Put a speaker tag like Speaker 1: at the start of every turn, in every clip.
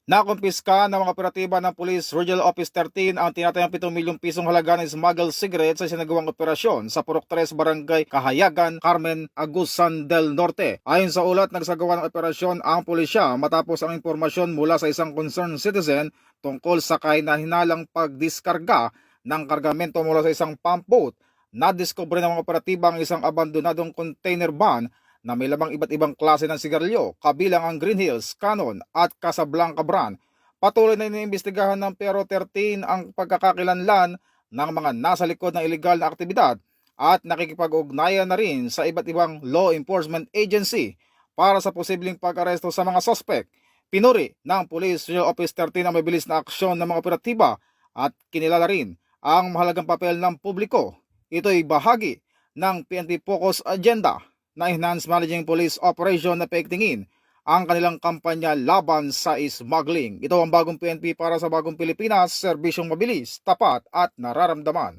Speaker 1: Nakumpiska ng mga operatiba ng Police Regional Office 13 ang tinatayang 7 milyong pisong halaga ng smuggled cigarettes sa sinagawang operasyon sa Purok 3, Barangay Kahayagan, Carmen, Agusan del Norte. Ayon sa ulat, nagsagawa ng operasyon ang pulisya matapos ang impormasyon mula sa isang concerned citizen tungkol sa kahinalang pagdiskarga ng kargamento mula sa isang pump boat. Nadiskubre ng mga operatiba ang isang abandonadong container van na may lamang iba't ibang klase ng sigarilyo, kabilang ang Green Hills, Canon at Casablanca brand. Patuloy na iniimbestigahan ng Pero 13 ang pagkakakilanlan ng mga nasa likod ng iligal na aktibidad at nakikipag-ugnayan na rin sa iba't ibang law enforcement agency para sa posibleng pag-aresto sa mga suspect. Pinuri ng Police Regional Office 13 ang mabilis na aksyon ng mga operatiba at kinilala rin ang mahalagang papel ng publiko. Ito'y bahagi ng PNP Focus Agenda na Enhanced Managing Police Operation na paigtingin ang kanilang kampanya laban sa smuggling. Ito ang bagong PNP para sa bagong Pilipinas, serbisyong mabilis, tapat at nararamdaman.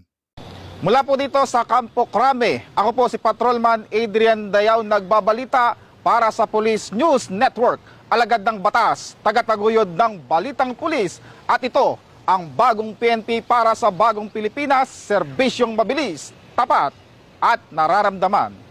Speaker 1: Mula po dito sa Campo Crame, ako po si Patrolman Adrian Dayaw nagbabalita para sa Police News Network, alagad ng batas, tagataguyod ng balitang pulis, at ito ang bagong PNP para sa bagong Pilipinas, serbisyong mabilis, tapat at nararamdaman.